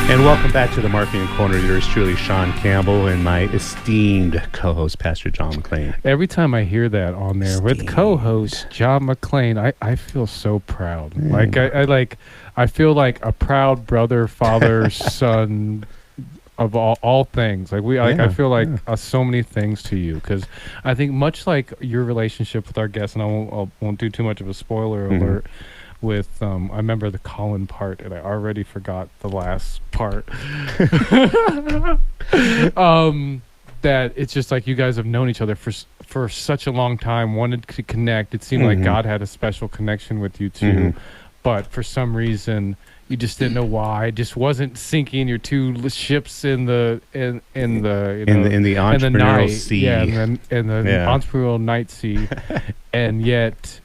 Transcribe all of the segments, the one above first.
And welcome back to the Marketing Corner. Yours truly, Sean Campbell, and my esteemed co-host, Pastor John McClain. Every time I hear that on there with co-host John McClain, I feel so proud. I feel like a proud brother, father, son of all things. I feel like so many things to you, because I think much like your relationship with our guests, and I won't do too much of a spoiler alert. With I remember the Colin part, and I already forgot the last part. That it's just like you guys have known each other for such a long time, wanted to connect. It seemed like God had a special connection with you two, but for some reason you just didn't know why. It just wasn't sinking your two ships in the entrepreneurial sea. Yeah, in the entrepreneurial night sea, and yet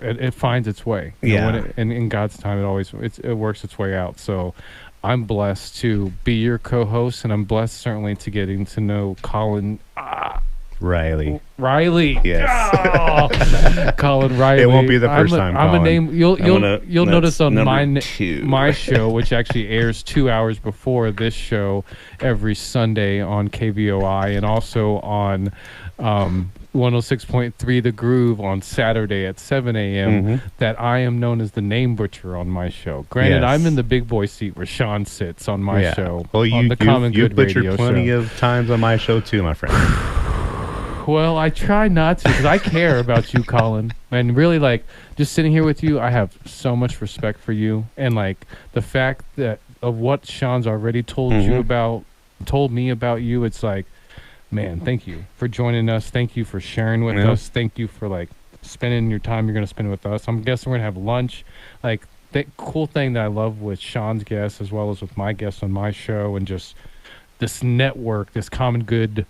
it finds its way. And in God's time, it works its way out. So I'm blessed to be your co-host, and I'm blessed certainly to getting to know Colin Riley. Yes. Oh, Colin Reilly. It won't be the first time. I'm Colin. a name you'll notice on my show, which actually airs 2 hours before this show every Sunday on KVOI, and also on 106.3 The Groove on Saturday at 7 a.m. That I am known as the name butcher on my show. Granted, I'm in the big boy seat where Sean sits on my show. Well, on the Common Good radio butchered plenty show. of times on my show too, my friend. Well, I try not to, because I care about you, Colin. And really, just sitting here with you, I have so much respect for you. And, the fact that of what Sean's already told me about you, it's like, man, thank you for joining us. Thank you for sharing with us. Thank you for, spending your time you're going to spend with us. I'm guessing we're going to have lunch. The cool thing that I love with Sean's guests, as well as with my guests on my show, and just this network, this Common Good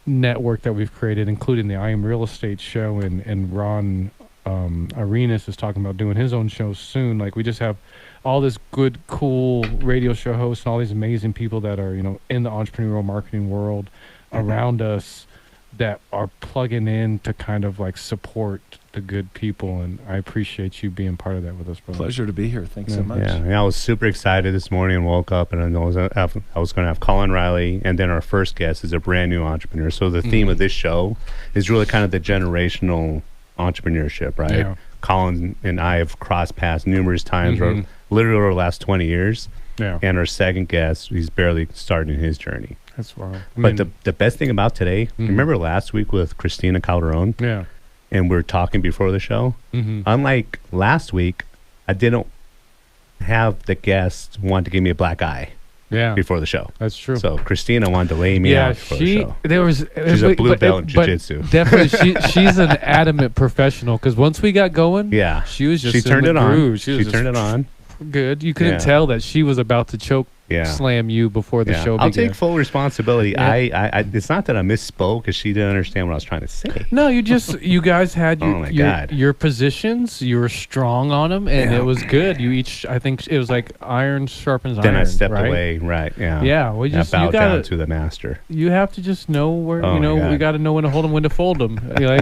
network that we've created, including the I Am Real Estate show, and Ron Arenas is talking about doing his own show soon. We just have all this good, cool radio show hosts and all these amazing people that are, in the entrepreneurial marketing world around us that are plugging in to kind of support the good people, and I appreciate you being part of that with us, brother. Pleasure to be here. Thanks so much. Yeah, I was super excited this morning and woke up, and I was going to have Colin Reilly, and then our first guest is a brand new entrepreneur. So the theme of this show is really kind of the generational entrepreneurship, right? Yeah. Colin and I have crossed paths numerous times, literally over the last 20 years. Yeah. And our second guest, he's barely starting his journey. That's wild. But the best thing about today, remember last week with Christina Calderon? Yeah. And we were talking before the show. Unlike last week, I didn't have the guest want to give me a black eye before the show. That's true. So Christina wanted to lay me out before the show. She's a blue belt in jiu-jitsu. Definitely, she's an adamant professional, because once we got going, she was just turned it on. She turned it on. Good. You couldn't tell that she was about to choke slam you before the show began. I'll take full responsibility. I it's not that I misspoke, because she didn't understand what I was trying to say. No, you guys had your positions. You were strong on them, and it was good. You each, I think it was like iron sharpens iron. Then I stepped away. Right. Yeah. Yeah. We just bowed down to the master. You have to just know where we got to know when to hold them, when to fold them.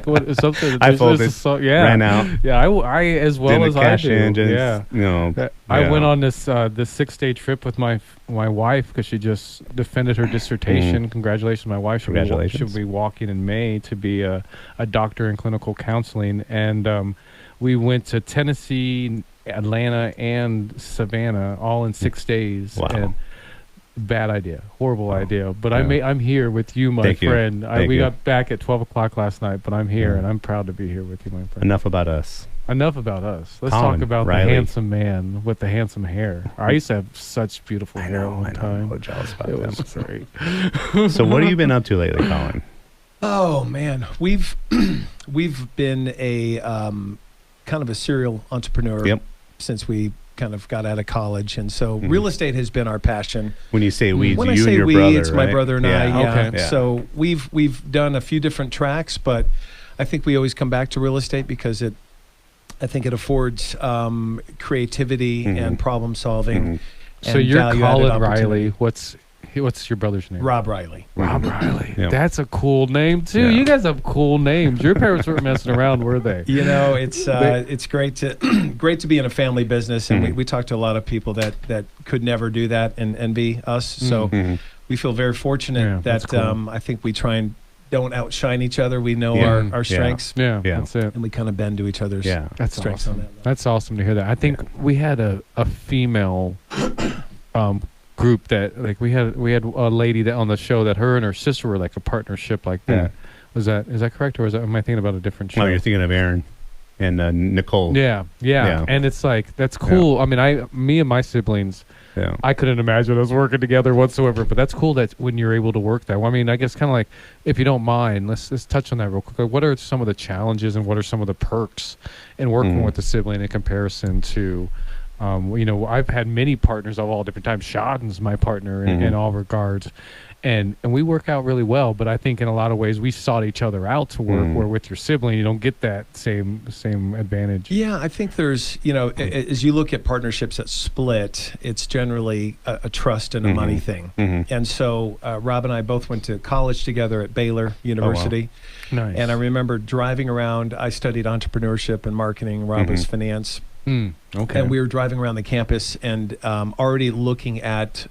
What something? I folded. Ran out. Yeah. I as well didn't as cash I do. In, just, yeah. I went on this 6-day trip with my wife, because she just defended her dissertation. Congratulations, my wife. She'll be walking in May to be a doctor in clinical counseling, and we went to Tennessee, Atlanta, and Savannah all in 6 days. Wow. And bad idea, horrible idea. But I'm here with you, my friend. We got back at 12 o'clock last night, but I'm here, and I'm proud to be here with you, my friend. Enough about us. Let's Colin talk about Reilly. the handsome man with the handsome hair. I used to have such beautiful hair all the time. I'm so jealous about it them. was great. So what have you been up to lately, Colin? Oh man, we've been a kind of a serial entrepreneur since we kind of got out of college, and so real estate has been our passion. When you say we, when you I say and your we, brother, it's my brother and I. Yeah. Okay. Yeah. So we've done a few different tracks, but I think we always come back to real estate because I think it affords creativity and problem solving. So you're Colin Reilly. What's your brother's name? Rob Reilly. Rob Reilly. Yep. That's a cool name too. Yeah. You guys have cool names. Your parents weren't messing around, were they? You know, it's great to be in a family business, and we talk to a lot of people that could never do that and be us. So we feel very fortunate that cool. I think we try and don't outshine each other. We know our strengths. Yeah, that's it. And we kind of bend to each other's That's strengths awesome. on that. That's awesome to hear that. I think we had a female group that like we had a lady that on the show that her and her sister were like a partnership like that. Is that correct, or am I thinking about a different show? Oh, you're thinking of Aaron and Nicole. Yeah. And it's like that's cool. I mean, me and my siblings, I couldn't imagine us working together whatsoever. But that's cool that when you're able to work that. Well, I mean, I guess kind of like, if you don't mind, let's touch on that real quick. Like, what are some of the challenges and what are some of the perks in working with a sibling in comparison to? I've had many partners of all different types. Sean's my partner in all regards. And we work out really well, but I think in a lot of ways we sought each other out to work. Where with your sibling, you don't get that same advantage. Yeah, I think there's as you look at partnerships that split, it's generally a trust and a money thing. And so Rob and I both went to college together at Baylor University. Oh, wow. Nice. And I remember driving around. I studied entrepreneurship and marketing. Rob was finance. Okay. And we were driving around the campus and already looking at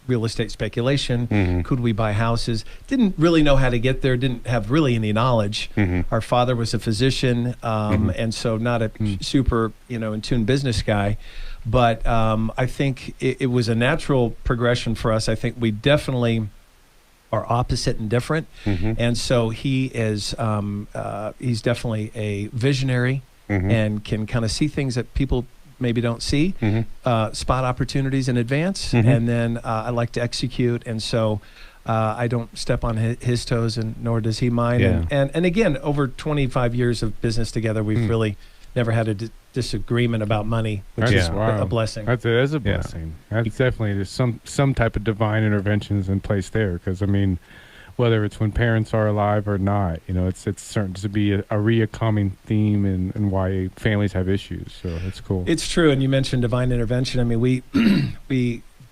real estate speculation. Could we buy houses? Didn't really know how to get there. Didn't have really any knowledge. Our father was a physician, and so not a super in tune business guy. But I think it was a natural progression for us. I think we definitely are opposite and different. And so he is he's definitely a visionary. And can kind of see things that people maybe don't see, spot opportunities in advance, and then I like to execute, and so I don't step on his toes, and nor does he mine. And again, over 25 years of business together, we've really never had a disagreement about money, which is a blessing. That is a blessing. That's definitely there's some type of divine interventions in place there, because I mean, whether it's when parents are alive or not, it's certain to be a reoccurring theme and why families have issues. So it's cool. It's true. And you mentioned divine intervention. I mean, we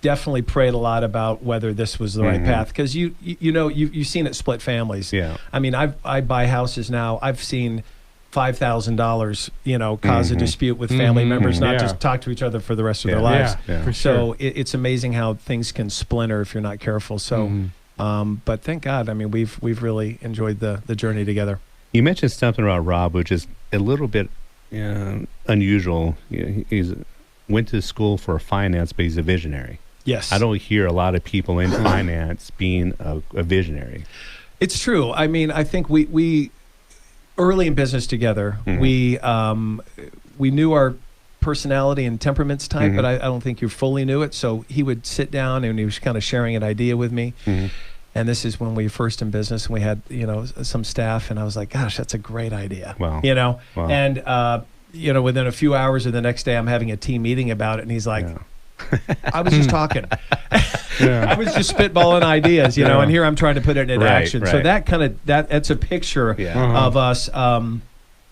definitely prayed a lot about whether this was the right path, because you've seen it split families. Yeah. I mean, I buy houses now. I've seen $5,000, cause a dispute with family members, not just talk to each other for the rest of their lives. For sure. So it's amazing how things can splinter if you're not careful. So. But thank God, I mean, we've really enjoyed the journey together. You mentioned something about Rob, which is a little bit unusual. He's went to school for finance, but he's a visionary. Yes. I don't hear a lot of people in finance being a visionary. It's true. I mean, I think we early in business together, we knew our personality and temperaments type, but I don't think you fully knew it. So he would sit down and he was kind of sharing an idea with me. And this is when we were first in business, and we had, some staff, and I was like, gosh, that's a great idea. Wow. Wow. And, within a few hours or the next day, I'm having a team meeting about it. And he's like, I was just talking. I was just spitballing ideas, and here I'm trying to put it into action. Right. So that's a picture of us.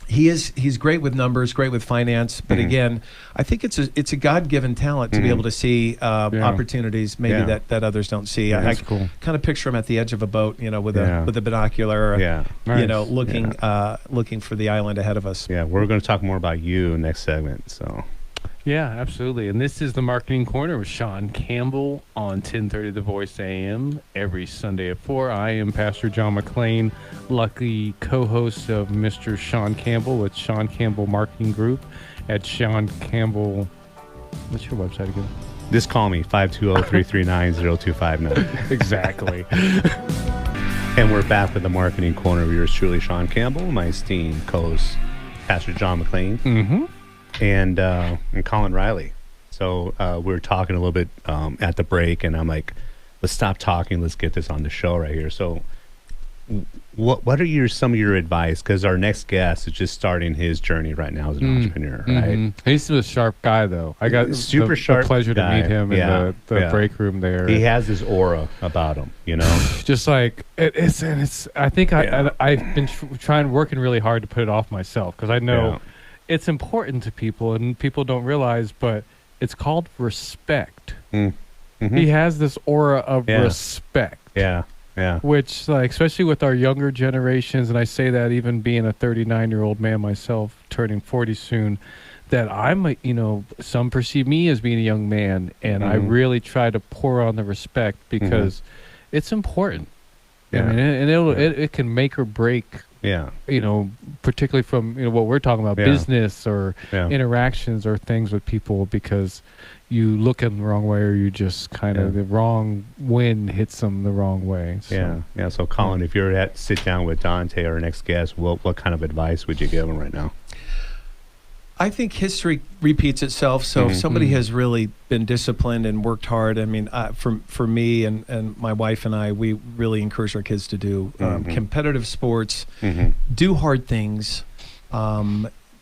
He's great with numbers, great with finance, but again, I think it's a God-given talent to be able to see opportunities maybe that others don't see. That's I cool. kind of picture him at the edge of a boat, with a binocular, Nice. looking for the island ahead of us. Yeah, we're going to talk more about you next segment. So. Yeah, absolutely. And this is the Marketing Corner with Sean Campbell on 1030 The Voice AM every Sunday at 4. I am Pastor John McClain, lucky co-host of Mr. Sean Campbell with Sean Campbell Marketing Group at Sean Campbell. What's your website again? Just call me, 520-339-0259. Exactly. And we're back with the Marketing Corner of yours truly, Sean Campbell, my esteemed co-host, Pastor John McClain. And Colin Reilly. So we were talking a little bit at the break, and I'm like, let's stop talking. Let's get this on the show right here. So what are some of your advice? Because our next guest is just starting his journey right now as an entrepreneur, right? He's a sharp guy, though. I got super sharp the pleasure guy. to meet him in the break room there. He has this aura about him, Just like it's. I think I've been working really hard to put it off myself, because I know. Yeah. It's important to people, and people don't realize, but it's called respect. he has this aura of respect. Yeah. Yeah. Which, like, especially with our younger generations, and I say that even being a 39-year-old man myself, turning 40 soon, that some perceive me as being a young man, and I really try to pour on the respect because it's important. Yeah. I mean, and it can make or break. Yeah. Particularly from what we're talking about, business or interactions or things with people, because you look at them the wrong way, or you just kind of the wrong wind hits them the wrong way. So. Yeah. So, Colin, if you were to sit down with Dante, our next guest, what kind of advice would you give him right now? I think history repeats itself. So if somebody has really been disciplined and worked hard, I mean, for me and my wife and I, we really encourage our kids to do competitive sports, do hard things,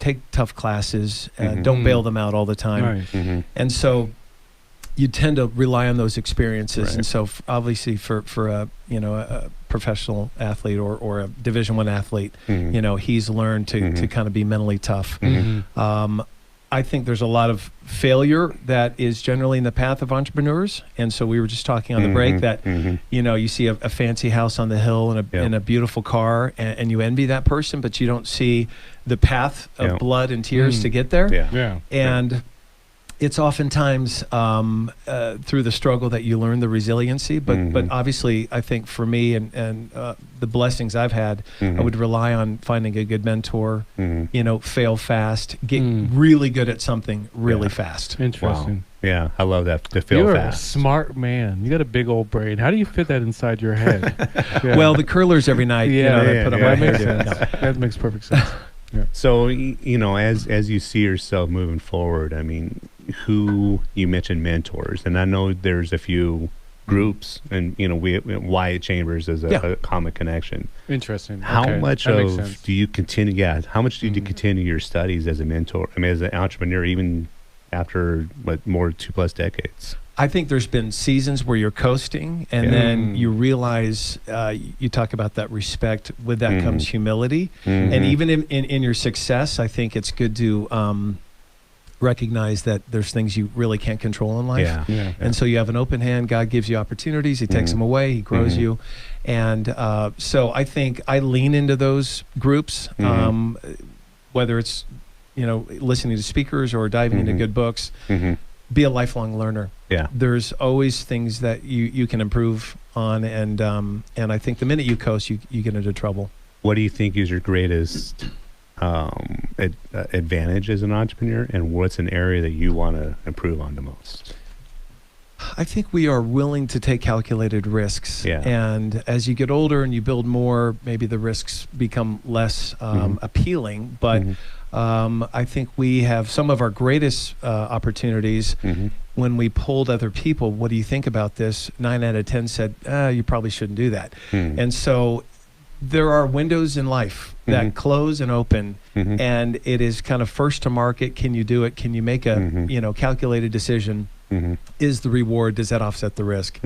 take tough classes, don't bail them out all the time. Nice. And so you tend to rely on those experiences. Right. And so obviously for a professional athlete or a Division I athlete, he's learned to kind of be mentally tough. I think there's a lot of failure that is generally in the path of entrepreneurs. And so we were just talking on the break that, you see a fancy house on the hill and a beautiful car, and you envy that person, but you don't see the path of blood and tears to get there. Yeah. And it's oftentimes through the struggle that you learn the resiliency, but obviously I think for me and the blessings I've had, I would rely on finding a good mentor, fail fast, get really good at something really fast. Interesting. Wow. Yeah, I love that. To fail You're fast. a smart man. You got a big old brain. How do you fit that inside your head? Well, the curlers every night, they put on my that makes hair. sense. That makes perfect sense. Yeah. So, as you see yourself moving forward, I mean, who you mentioned mentors, and I know there's a few groups, and Wyatt Chambers is a common connection. Interesting. How Okay. much That makes sense. do you continue? Yeah, how much do you continue your studies as a mentor? I mean, as an entrepreneur, even after more 2+ decades. I think there's been seasons where you're coasting, and then you realize, you talk about that respect. With that comes humility. And even in your success, I think it's good to recognize that there's things you really can't control in life. And so you have an open hand. God gives you opportunities. He takes them away. He grows you. And so I think I lean into those groups, whether it's, listening to speakers or diving into good books. Be a lifelong learner. Yeah. There's always things that you can improve on, and I think the minute you coast, you get into trouble. What do you think is your greatest advantage as an entrepreneur, and what's an area that you want to improve on the most? I think we are willing to take calculated risks. Yeah. And as you get older and you build more, maybe the risks become less appealing. But I think we have some of our greatest opportunities when we polled other people. What do you think about this? 9 out of 10 said, you probably shouldn't do that. And so there are windows in life that close and open, and it is kind of first to market. Can you do it? Can you make a calculated decision? Is the reward, does that offset the risk?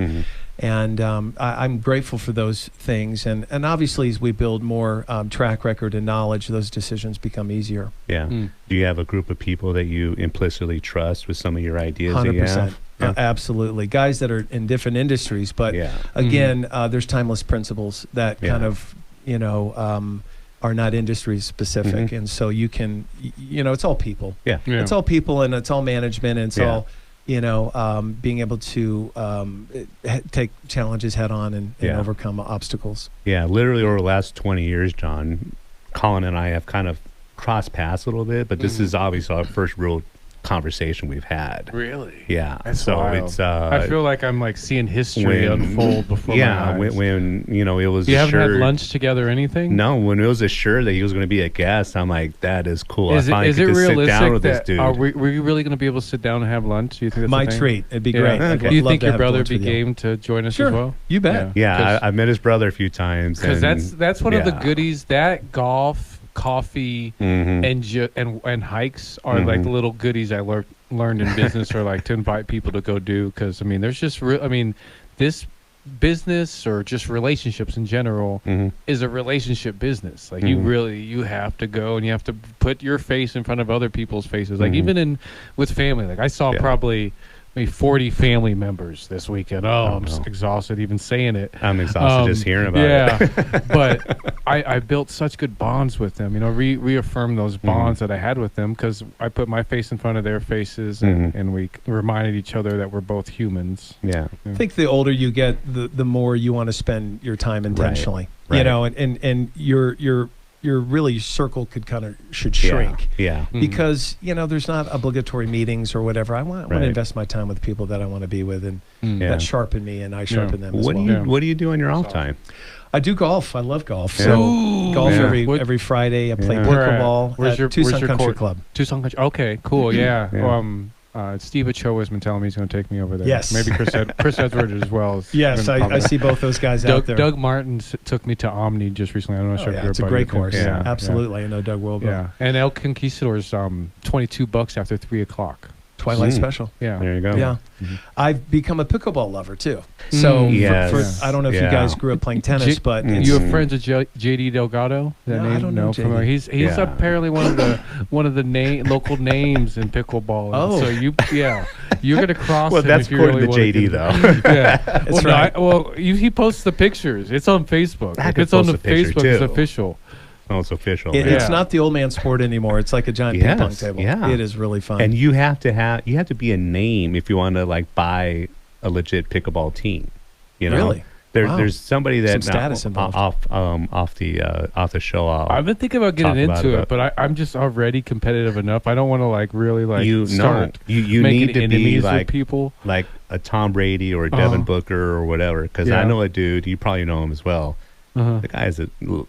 And I'm grateful for those things. And obviously, as we build more track record and knowledge, those decisions become easier. Yeah. Do you have a group of people that you implicitly trust with some of your ideas 100%. that you have? Yeah. Absolutely. Guys that are in different industries. But again, there's timeless principles that kind of, are not industry specific. And so you can, it's all people. Yeah. It's all people, and it's all management, and it's all, being able to take challenges head on and overcome obstacles. Yeah, literally over the last 20 years, John, Colin and I have kind of crossed paths a little bit, but this is obviously our first real conversation we've had. Really? Yeah. That's so wild. it's I feel like I'm like seeing history unfold before my eyes. when it was you haven't had assured, lunch together or anything? No, when it was assured that he was going to be a guest, I'm like, that is cool. Is I it finally get to sit down realistic with this that dude. were you really going to be able to sit down and have lunch? Do you think that's My a thing? treat. It'd be Yeah. great. Okay. I'd Do you love think to your have brother lunch would be with you. game to join us Sure. as well? You bet. Yeah, I met his brother a few times. Because that's one of the yeah. goodies. That golf, coffee, and hikes are like the little goodies I learned in business, or like to invite people to go do. Because there's just this business or just relationships in general is a relationship business. Like you have to go and you have to put your face in front of other people's faces. Like even with family, like I saw probably maybe 40 family members this weekend. I'm no. exhausted even saying it. I'm exhausted just hearing about it. But I built such good bonds with them, reaffirmed those bonds that I had with them, because I put my face in front of their faces, and we reminded each other that we're both humans. Yeah. I think the older you get, the more you want to spend your time intentionally. Right. And your really circle should shrink. Yeah. Because there's not obligatory meetings or whatever. I want to invest my time with people that I want to be with, and that sharpen me, and I sharpen them as well. What do you do on your off time? I do golf. I love golf. So golf every Friday. I play pickleball at Tucson Country Club. Tucson Country. Okay, cool. Yeah. Steve Ochoa has been telling me he's going to take me over there. Yes. Maybe Chris Edwards as well. Yes, I see both those guys out there. Doug Martin took me to Omni just recently. I don't know if you're it's a great course. Yeah, absolutely. I know Doug well. Yeah, and El Conquistador's $22 after 3 o'clock. Twilight special. Yeah. There you go. Yeah. I've become a pickleball lover too. So I don't know if you guys grew up playing tennis, but you have friends with JD Delgado? I don't know JD. He's apparently one of the local names in pickleball. Oh. So you're going to cross him that's if you according really to JD though. Yeah. That's right. He posts the pictures. It's on Facebook. I If could it's on the post a picture, Facebook, it's too. official. Oh, it's official. It's not the old man sport anymore. It's like a giant ping pong table. Yeah. It is really fun. And you have to be a name if you want to buy a legit pickleball team. Really? There's somebody that some status involved. off the show. I've been thinking about getting into it, but I'm just already competitive enough. I don't want to really start you making need to enemies be with people like a Tom Brady or a Devin Booker or whatever. Because I know a dude. You probably know him as well. The guy is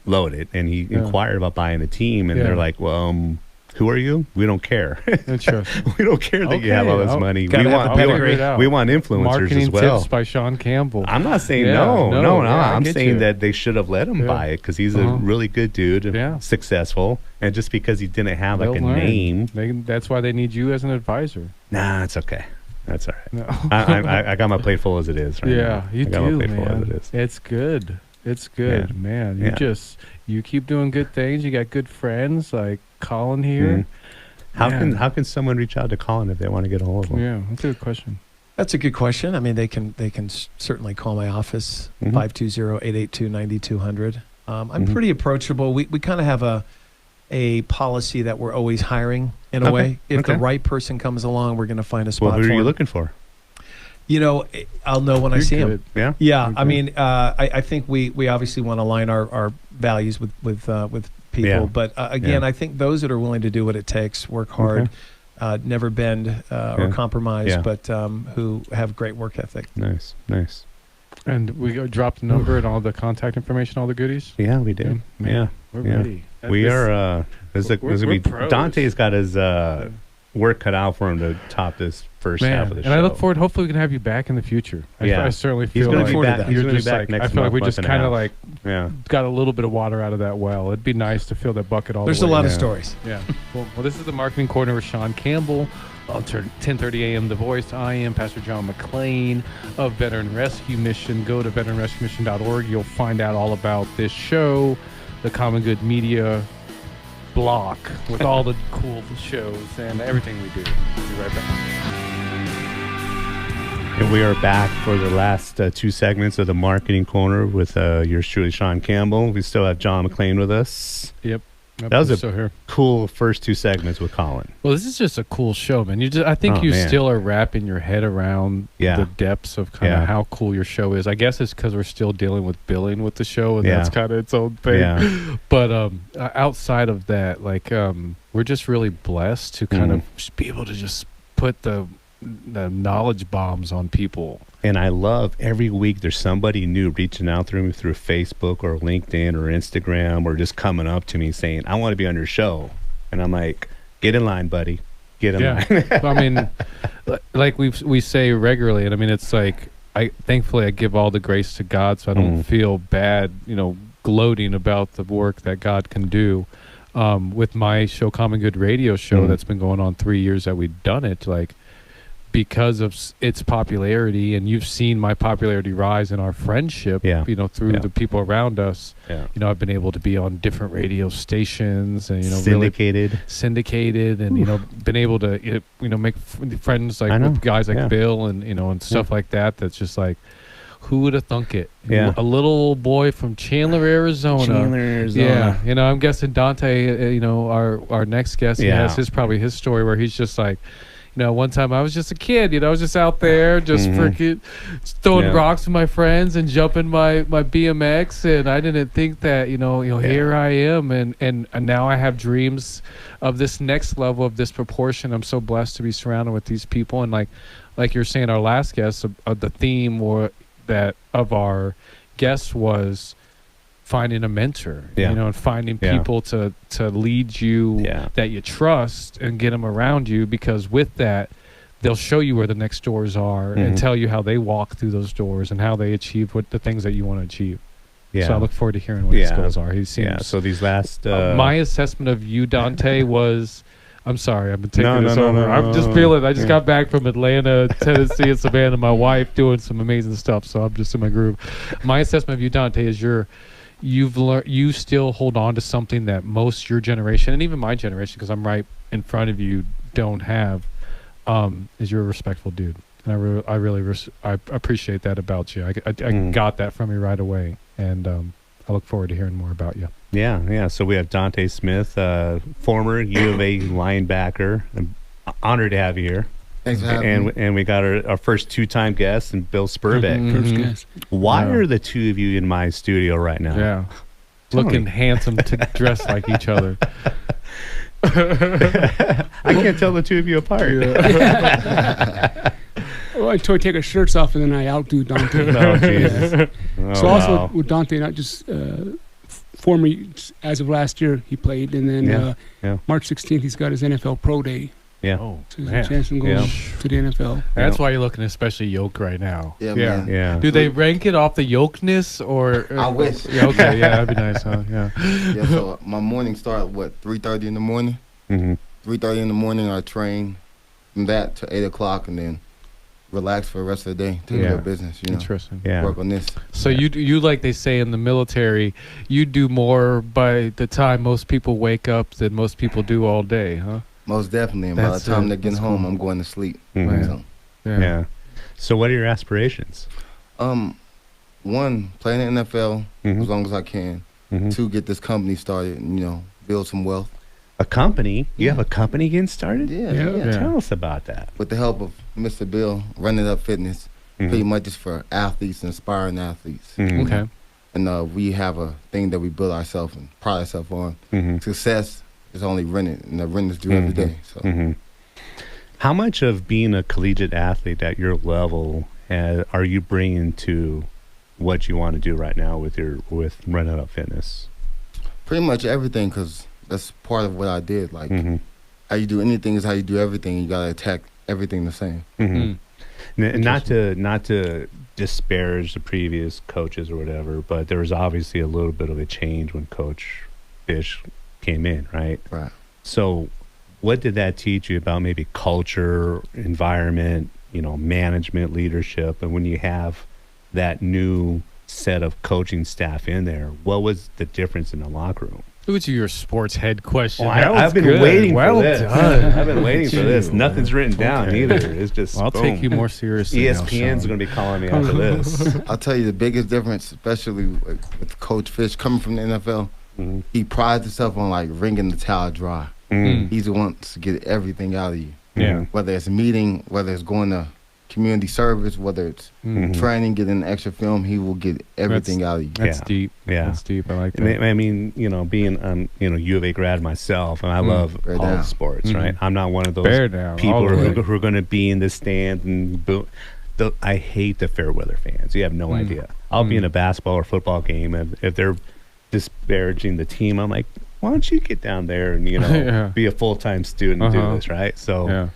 loaded, and he inquired about buying a team, and they're like, "Well, who are you? We don't care. We don't care that you have all this money. We want influencers Marketing as well." tips by Sean Campbell. I'm not saying no. I'm saying that they should have let him buy it because he's a really good dude, successful, and just because he didn't have a name, that's why they need you as an advisor. Nah, it's okay. That's all right. No. I got my plate full as it is. Right now. You I got do, my plate man. full as it is. It's good. It's good, man. You keep doing good things. You got good friends like Colin here. How can someone reach out to Colin if they want to get a hold of him? Yeah, that's a good question. That's a good question. I mean, they can certainly call my office 520-882-9200. I'm pretty approachable. We kind of have a policy that we're always hiring in a way. If the right person comes along, we're going to find a spot. Well, who for are you them. looking for? I'll know when I see him. Yeah. Yeah. I mean, I think we obviously want to align our values with people. Yeah. But again, I think those that are willing to do what it takes, work hard, never bend or compromise, but who have great work ethic. Nice. And we dropped the number and all the contact information, all the goodies. Yeah, we did. We're ready. We are. We're pros. Dante's got his work cut out for him to top this first half of the show. And I look forward. Hopefully, we can have you back in the future. I certainly feel he's like back. He's going to be back next month. I feel like we just kind of got a little bit of water out of that well. It'd be nice to fill that bucket all There's the way. There's a lot of stories. Yeah. Well, this is the Marketing Corner with Sean Campbell. On 10:30 a.m. The Voice. I am Pastor John McClain of Veteran Rescue Mission. Go to veteranrescuemission.org. You'll find out all about this show, the Common Good Media block with all the cool shows and everything we do. We'll be right back. And we are back for the last two segments of the Marketing Corner with yours truly, Sean Campbell. We still have John McClain with us. Yep. That was a cool first two segments with Colin. Well, this is just a cool show, man. I think you still are wrapping your head around the depths of kind of how cool your show is. I guess it's because we're still dealing with billing with the show, and that's kind of its own thing. Yeah. But outside of that, we're just really blessed to kind of just be able to just put the knowledge bombs on people. And I love every week there's somebody new reaching out through me through Facebook or LinkedIn or Instagram or just coming up to me saying, I want to be on your show. And I'm like, get in line, buddy. Get in line. I mean, like we say regularly, and I mean, it's like, thankfully I give all the grace to God so I don't feel bad, gloating about the work that God can do. With my show, Common Good Radio Show, that's been going on 3 years that we've done it, because of its popularity, and you've seen my popularity rise in our friendship, through the people around us. I've been able to be on different radio stations and syndicated, and been able to make friends like with guys like Bill and stuff like that. That's just like, who would have thunk it? A little boy from Chandler, Arizona. Yeah, I'm guessing Dante, our next guest, he has his story where he's just like, one time I was just a kid, I was just out there just freaking throwing rocks with my friends and jumping my BMX, and I didn't think that, here I am, and now I have dreams of this next level, of this proportion. I'm so blessed to be surrounded with these people, and like you're saying, our last guest, the theme of our guests was finding a mentor, and finding people to lead you that you trust, and get them around you, because with that, they'll show you where the next doors are and tell you how they walk through those doors and how they achieve what the things that you want to achieve. So I look forward to hearing what his goals are. He seems, so these last... my assessment of you, Dante, was... I'm sorry, I've been taking this over. I'm just feeling. I just got back from Atlanta, Tennessee, and Savannah. My wife doing some amazing stuff, so I'm just in my groove. My assessment of you, Dante, is you still hold on to something that most your generation, and even my generation, because I'm right in front of you, don't have. Is you're a respectful dude, and I appreciate that about you. I got that from you right away, and I look forward to hearing more about you. Yeah. So we have Dante Smith, former U of A linebacker. I'm honored to have you here. Thanks for having me. And we got our first two-time guest, and Bill Spurbeck. First guest. Why are the two of you in my studio right now? Yeah. Looking handsome to dress like each other. I can't tell the two of you apart. Well, I take our shirts off and then I outdo Dante. Oh, Jesus. So also with Dante, not just former, as of last year, he played. And then March 16th, he's got his NFL Pro Day. Yeah. Oh, so there's a chance to go to the NFL. That's why you're looking especially yoked right now. Yeah, man. Yeah. Do they rank it off the yokeness or? I wish. Yeah, okay, yeah, that'd be nice, huh? Yeah. Yeah, so my morning start at 3:30 in the morning? 3:30 in the morning, I train from that to 8 o'clock, and then relax for the rest of the day, take care of business, Interesting. Work on this. So you like they say in the military, you do more by the time most people wake up than most people do all day, huh? Most definitely, and by the time they're getting home, I'm going to sleep. So. Yeah. So what are your aspirations? One, play in the NFL as long as I can. Two, get this company started and, build some wealth. A company? You have a company getting started? Yeah. Tell us about that. With the help of Mr. Bill, Running Up Fitness, pretty much just for athletes, inspiring athletes. Okay. And we have a thing that we build ourselves and pride ourselves on. Success is only rented, and the renters do every day. So, how much of being a collegiate athlete at your level are you bringing to what you want to do right now with Running Up Fitness? Pretty much everything, because that's part of what I did. Like, how you do anything is how you do everything. You gotta attack everything the same. Not to disparage the previous coaches or whatever, but there was obviously a little bit of a change when Coach Fish came in, right? Right. So, what did that teach you about maybe culture, environment, management, leadership, and when you have that new set of coaching staff in there, what was the difference in the locker room? Look at your sports head question. I've been waiting for this. Done. I've been waiting for this. Nothing's written down either. It's just I'll take you more seriously. ESPN's going to be calling me after this. I'll tell you the biggest difference, especially with Coach Fish coming from the NFL. He prides himself on wringing the towel dry. He wants to get everything out of you. Yeah. Whether it's meeting, whether it's going to community service, whether it's training, getting extra film, he will get everything out of you. That's deep. Yeah. That's deep. I like that. And I mean, being U of A grad myself, and I love all sports, right? I'm not one of those people who are going to be in the stand and boo. I hate the fair weather fans. You have no idea. I'll be in a basketball or football game, and if they're disparaging the team, I'm like, why don't you get down there and be a full-time student and do this, right? So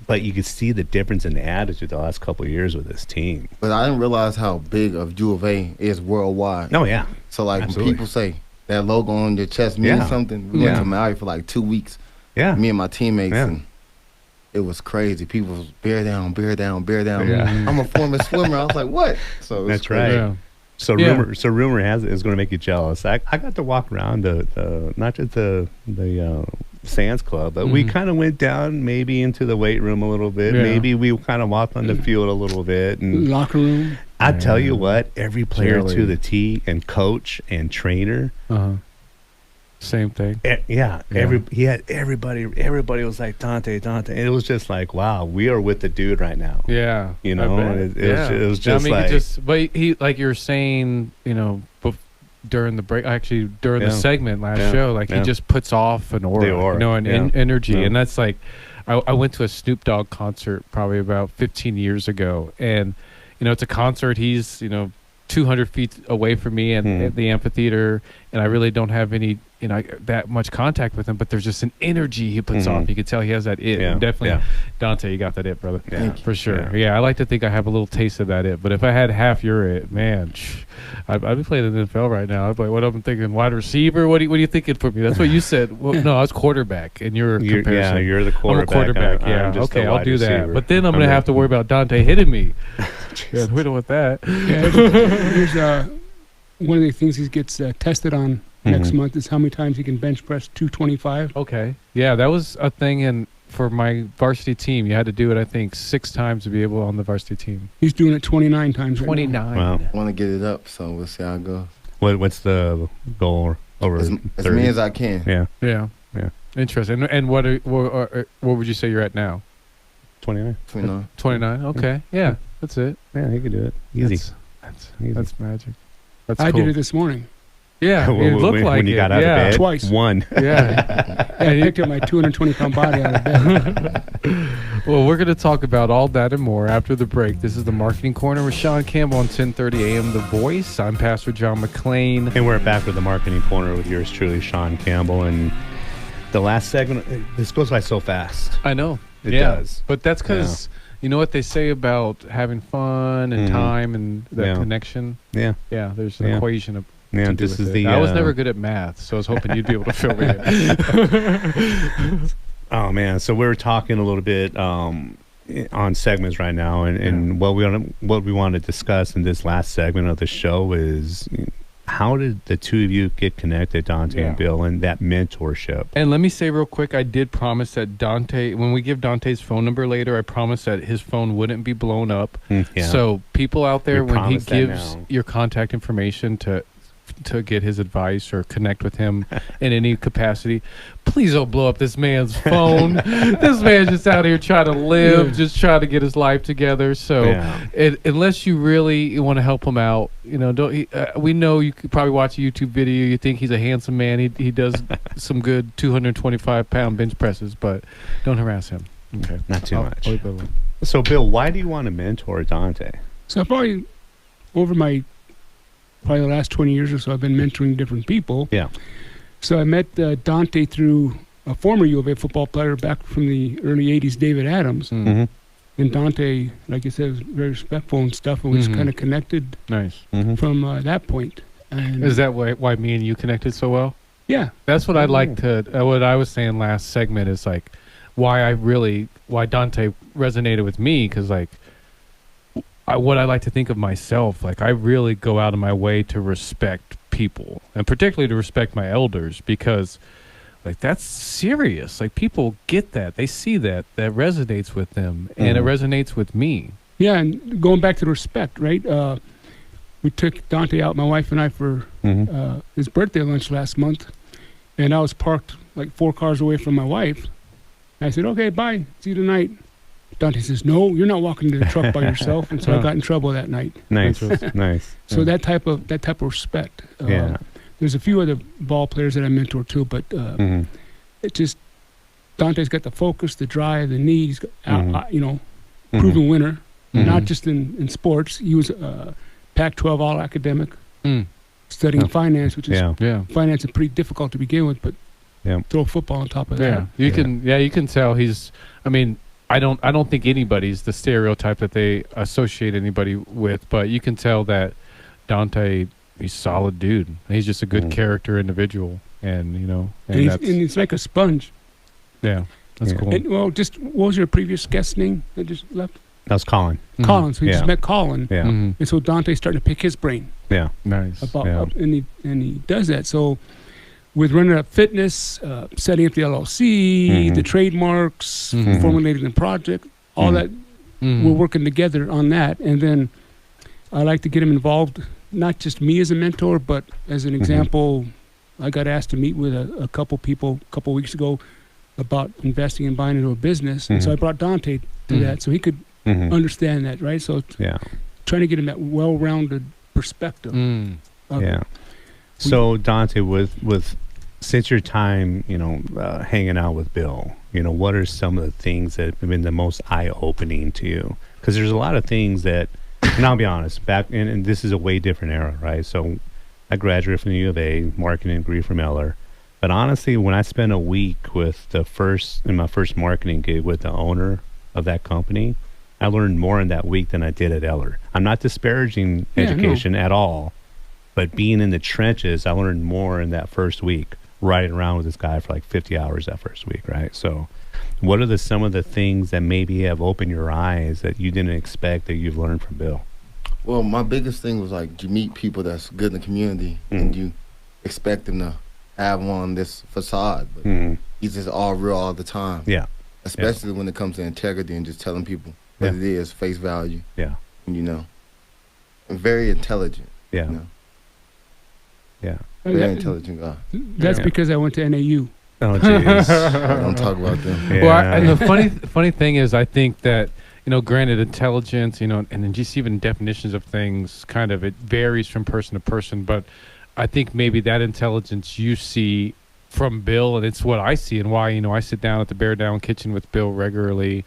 but you could see the difference in the attitude the last couple of years with this team. But I didn't realize how big of U of A is worldwide. Oh yeah. So when people say that logo on your chest means something, we went to Maui for 2 weeks. Yeah. Me and my teammates, and it was crazy. People was bear down, bear down, bear down. Yeah. I'm a former swimmer. I was like, what? So That's crazy. right. Yeah. So rumor has it is going to make you jealous. I got to walk around the not just the Sands Club, but we kind of went down maybe into the weight room a little bit. Yeah. Maybe we kind of walked on the field a little bit. And Locker room. I tell you what, every player Jelly. to the T and coach and trainer. Same thing. Everybody was like Dante. And it was just like, wow, we are with the dude right now. Yeah. You know, I bet. it was just like, but he, like you're saying, you know, during the break, actually during the segment last show, like he just puts off an aura, you know, an energy. And that's like, I went to a Snoop Dogg concert probably about 15 years ago. And, you know, it's a concert. He's, you know, 200 feet away from me and at the amphitheater, and I really don't have any, you know, that much contact with him, but there's just an energy he puts off. You can tell he has that it. Yeah. And definitely, Yeah. Dante, you got that it, brother. Yeah. For sure. Yeah. I like to think I have a little taste of that it, but if I had half your it, man, I'd be playing in the NFL right now. I'd be like, what I'm thinking, wide receiver? What are you thinking for me? That's what you said. Well, no, I was quarterback, and you're comparison. you're the quarterback. I'm a quarterback, I'm just okay, the I'll wide do that. receiver. But then I'm going to have to worry about Dante hitting me. Yeah, we don't want that. Yeah, here's one of the things he gets tested on next month is how many times he can bench press 225. Okay. Yeah, that was a thing for my varsity team. You had to do it, I think, 6 times to be able on the varsity team. He's doing it 29 times. 29. Wow. I want to get it up, so we'll see how it goes. What's the goal over As 30? many as I can. Yeah. Yeah. Yeah. Interesting. And what would you say you're at now? 29. 29. 29. Okay. Yeah. That's it. Yeah, he could do it. Easy. That's magic. That's I cool. did it this morning. Yeah. It looked when like you it. got out of bed. Twice. One. Yeah. I picked up my 220-pound body out of bed. Well, we're going to talk about all that and more after the break. This is the Marketing Corner with Sean Campbell on 1030 AM The Voice. I'm Pastor John McClain. And we're back with the Marketing Corner with yours truly, Sean Campbell. And the last segment, this goes by so fast. I know. It does. But that's because you know what they say about having fun and time and that connection? Yeah. Yeah, there's an equation of Yeah, this is the. I was never good at math, so I was hoping you'd be able to fill me in. Oh man! So we were talking a little bit on segments right now, and what we want to discuss in this last segment of the show is how did the two of you get connected, Dante and Bill, and that mentorship? And let me say real quick, I did promise that Dante, when we give Dante's phone number later, I promise that his phone wouldn't be blown up. So people out there, when he gives your contact information to get his advice or connect with him in any capacity, please don't blow up this man's phone. This man's just out here trying to live, just trying to get his life together. So unless you really want to help him out, you know, we know you could probably watch a YouTube video, you think he's a handsome man, he does some good 225-pound bench presses, but don't harass him. Okay, not too much. So Bill, why do you want to mentor Dante? So probably over the last 20 years or so, I've been mentoring different people. Yeah. So I met Dante through a former U of A football player back from the early 80s, David Adams. And Dante, like you said, was very respectful and stuff, and we just kind of connected from that point. And is that why me and you connected so well? Yeah. That's what I'd like to, what I was saying last segment is like why Dante resonated with me, because like, what I like to think of myself, like I really go out of my way to respect people, and particularly to respect my elders, because like that's serious. Like people get that, they see that resonates with them, and it resonates with me. Yeah, and going back to the respect, right? We took Dante out, my wife and I, for his birthday lunch last month, and I was parked like 4 cars away from my wife. And I said, "Okay, bye, see you tonight." Dante says, "No, you're not walking to the truck by yourself," and so I got in trouble that night. Nice, nice. So that type of respect. There's a few other ball players that I mentor too, but it just Dante's got the focus, the drive, the need. He's got, proven winner, not just in sports. He was Pac-12 All-Academic, studying finance, which is finance is pretty difficult to begin with, but throw football on top of that. You can tell he's. I mean, I don't think anybody's the stereotype that they associate anybody with, but you can tell that Dante, he's a solid dude. He's just a good character individual, and and it's like a sponge. Yeah. That's cool. And, well, just what was your previous guest's name that just left? That was Colin. Colin. So he just met Colin. Yeah. And so Dante's starting to pick his brain. Yeah. Nice. About and he does that. So with running up fitness, setting up the LLC, the trademarks, formulating the project, all that, we're working together on that. And then I like to get him involved, not just me as a mentor, but as an example. I got asked to meet with a couple people a couple weeks ago about investing and buying into a business. And so I brought Dante to that so he could understand that, right? So trying to get him that well-rounded perspective. So Dante, with since your time, hanging out with Bill, what are some of the things that have been the most eye-opening to you? Because there's a lot of things that, and I'll be honest, and this is a way different era, right? So I graduated from the U of A, marketing degree from Eller. But honestly, when I spent a week with in my first marketing gig with the owner of that company, I learned more in that week than I did at Eller. I'm not disparaging education at all, but being in the trenches, I learned more in that first week, riding around with this guy for like 50 hours that first week, right? So what are some of the things that maybe have opened your eyes that you didn't expect that you've learned from Bill? Well, my biggest thing was like you meet people that's good in the community and you expect them to have on this facade, but he's just all real all the time. Yeah. Especially when it comes to integrity and just telling people what it is, face value. Yeah. And, and very intelligent. Yeah. Yeah. Very intelligent guy. That's because I went to NAU. Oh, jeez. Don't talk about them. Yeah. Well, and the funny thing is, I think that, granted intelligence, and then just even definitions of things, kind of, it varies from person to person. But I think maybe that intelligence you see from Bill, and it's what I see and why, I sit down at the Bear Down Kitchen with Bill regularly,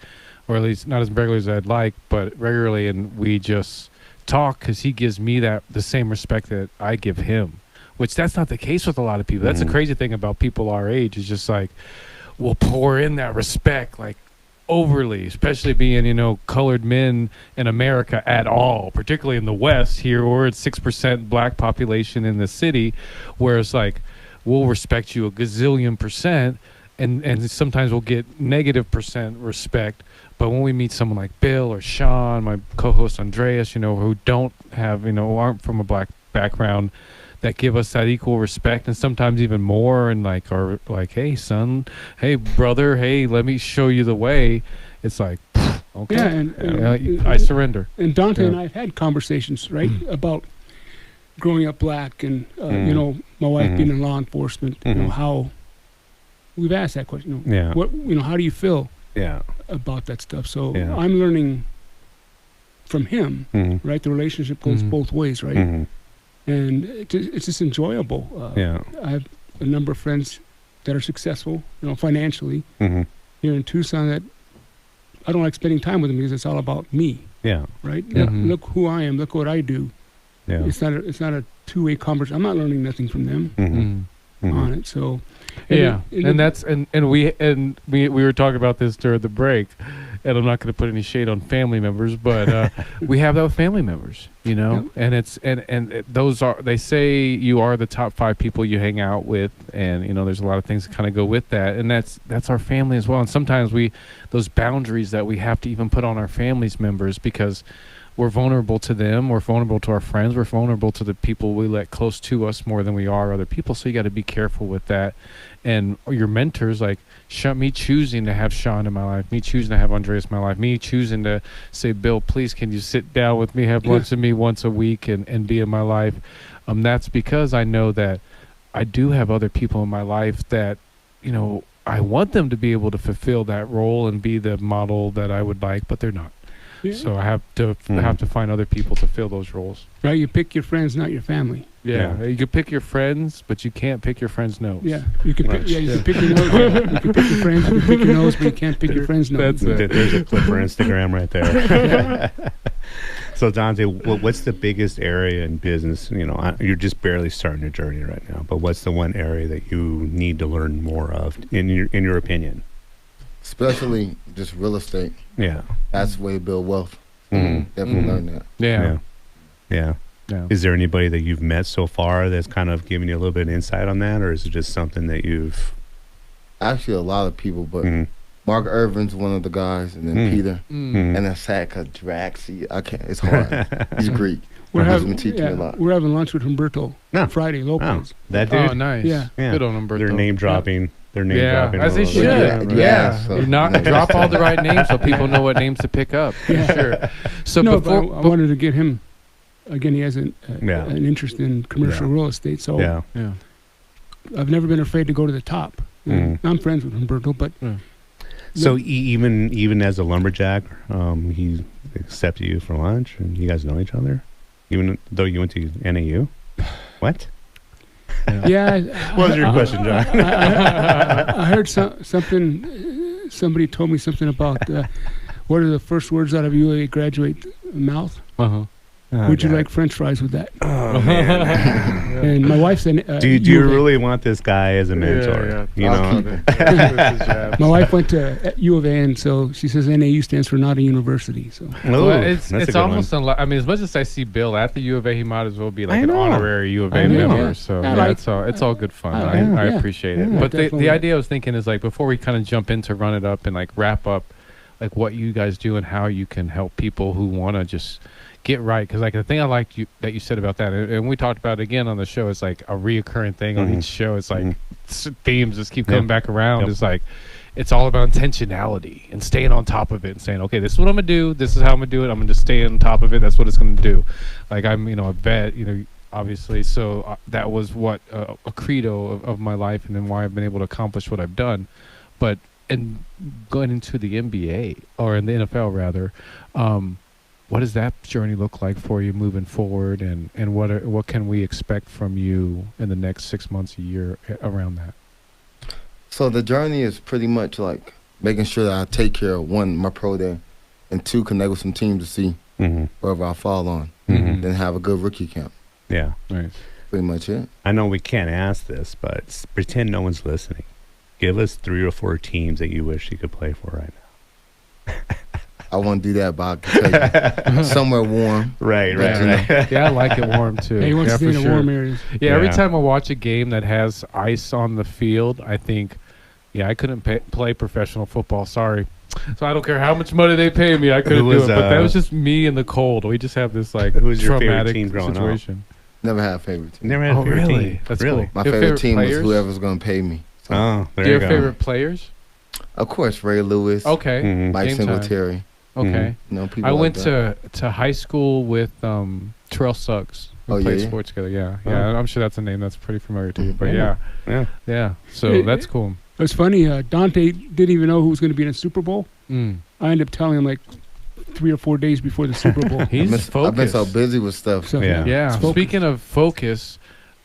or at least not as regularly as I'd like, but regularly. And we just talk because he gives me the same respect that I give him, which that's not the case with a lot of people. That's the crazy thing about people our age, is just like, we'll pour in that respect, like, overly, especially being, colored men in America at all, particularly in the West here, where it's 6% black population in the city, where it's like, we'll respect you a gazillion percent, and sometimes we'll get negative percent respect. But when we meet someone like Bill or Sean, my co-host Andreas, who don't have, aren't from a black background, that give us that equal respect, and sometimes even more, and are like, hey son, hey brother, hey, let me show you the way. It's like, okay, and I surrender. And Dante and I have had conversations, right, about growing up black, and my wife being in law enforcement. How we've asked that question. What how do you feel about that stuff? So I'm learning from him, right? The relationship goes both ways, right? And it's just enjoyable. I have a number of friends that are successful, financially, here in Tucson, that I don't like spending time with them because it's all about me. Yeah. Right. Look who I am. Look what I do. Yeah. It's not a two-way conversation. I'm not learning nothing from them on it. So. And we were talking about this during the break, and I'm not going to put any shade on family members, but we have that with family members, and it's and those are, they say you are the top 5 people you hang out with, and there's a lot of things that kind of go with that, and that's our family as well. And sometimes those boundaries that we have to even put on our family's members, because we're vulnerable to them, we're vulnerable to our friends, we're vulnerable to the people we let close to us more than we are other people. So you got to be careful with that. And your mentors, like me choosing to have Sean in my life, me choosing to have Andreas in my life, me choosing to say, Bill, please, can you sit down with me, have lunch with me once a week and be in my life? That's because I know that I do have other people in my life that, I want them to be able to fulfill that role and be the model that I would like, but they're not. Yeah. So I have to find other people to fill those roles. Right, you pick your friends, not your family. Yeah. You can pick your friends, but you can't pick your friend's nose. Yeah, you can pick. You can pick your nose. You can pick your friends. You can pick your nose, but you can't pick your friend's nose. That's it. There's a clip for Instagram right there. So Dante, what's the biggest area in business? You're just barely starting your journey right now, but what's the one area that you need to learn more of, in your opinion? Especially just real estate. Yeah. That's the way to build wealth. Definitely learn that. Yeah. Is there anybody that you've met so far that's kind of giving you a little bit of insight on that, or is it just something that you've... Actually, a lot of people, but Mark Irvin's one of the guys, and then Peter, and then Saka Draxi. I can't. It's hard. He's Greek. We're He's having, been teaching me a lot. we're having lunch with Humberto Friday, Lopez. That dude. Oh, nice. Yeah. Good on Humberto. They're name dropping. They're name dropping. As they all should. over. Yeah. So, You not drop all the right names so people know what names to pick up. Yeah. Sure. So No, before, but I wanted to get him. Again, he has an interest in commercial real estate, so yeah. I've never been afraid to go to the top. I'm friends with Humberto, but So even as a lumberjack, he accepted you for lunch, and you guys know each other, even though you went to NAU. What? yeah. What was your question, John? I heard something. Somebody told me something about what are the first words out of UA graduate mouth? Would you like French fries with that? Oh, man. And my wife said, do you really want this guy as a mentor? You know. My wife went to U of A, and so she says NAU stands for not a university. So well, it's almost I mean, as much as I see Bill at the U of A, he might as well be like an honorary U of A member. Yeah. So it's all good fun. I appreciate it. But the idea I was thinking is like before we kind of jump into run it up and like wrap up, like what you guys do and how you can help people who want to just get right, because like the thing I liked that you said about that, and we talked about it again on the show, it's like a reoccurring thing on each show. It's like themes just keep coming back around. It's like it's all about intentionality and staying on top of it and saying, okay, this is what I'm gonna do. This is how I'm gonna do it. I'm gonna just stay on top of it. That's what it's gonna do. Like I'm, a vet, obviously. So that was what a credo of my life, and then why I've been able to accomplish what I've done. But and going into the NBA or in the NFL rather. What does that journey look like for you moving forward, and what can we expect from you in the next 6 months, a year around that? So the journey is pretty much like making sure that I take care of, one, my pro day, and two, connect with some teams to see wherever I fall on, then have a good rookie camp. Yeah. Nice. Pretty much it. I know we can't ask this, but pretend no one's listening. Give us 3 or 4 teams that you wish you could play for right now. I want to do that, but I can tell you, somewhere warm. Right. Yeah, I like it warm too. he wants to stay in the warm areas. Yeah, every time I watch a game that has ice on the field, I think, I couldn't play professional football. Sorry. So I don't care how much money they pay me, I couldn't do it. But that was just me in the cold. We just have this like traumatic situation. Never had a favorite team. Never had a favorite team. That's really cool. My favorite team was whoever's going to pay me. So. Oh, there you you go. Do you have favorite players? Of course, Ray Lewis. Okay. Mike Singletary. Okay. People I went to high school with Terrell Suggs. We played sports together. Yeah. I'm sure that's a name that's pretty familiar to you. But yeah. So that's cool. It was funny. Dante didn't even know who was going to be in the Super Bowl. I ended up telling him like 3 or 4 days before the Super Bowl. He's focused. I've been so busy with stuff. So, Speaking of focus,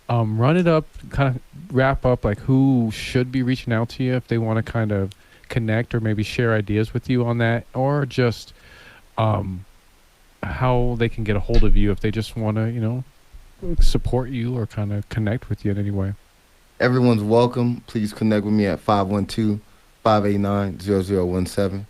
run it up, kind of wrap up like who should be reaching out to you if they want to kind of connect or maybe share ideas with you on that, or just how they can get a hold of you if they just want to support you or kind of connect with you in any way. Everyone's welcome. Please connect with me at 512-589-0017.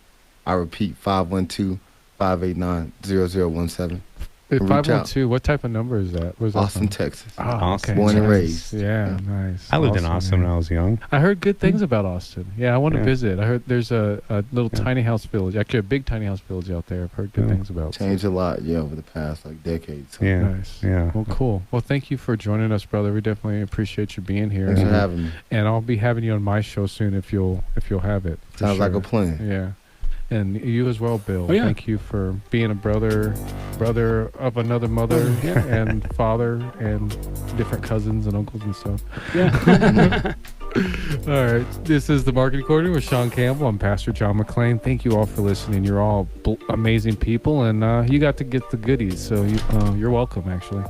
I repeat, 512-589-0017. 512, what type of number is that? Where's Austin, that Texas. Oh, okay. Born and raised. Yeah, nice. I lived in Austin when I was young. I heard good things about Austin. Yeah, I want to visit. I heard there's a little tiny house village, actually a big tiny house village out there. I've heard good things about. Changed a lot, over the past decades. So. Yeah. Nice. Yeah. Well, cool. Well, thank you for joining us, brother. We definitely appreciate you being here. Thanks for having me. And I'll be having you on my show soon if you'll have it. Sounds like a plan. Yeah. And you as well, Bill. Oh, yeah. Thank you for being a brother of another mother and father and different cousins and uncles and stuff. Yeah. All right. This is the Marketing Corner with Sean Campbell. I'm Pastor John McClain. Thank you all for listening. You're all amazing people, and you got to get the goodies, so you're welcome, actually.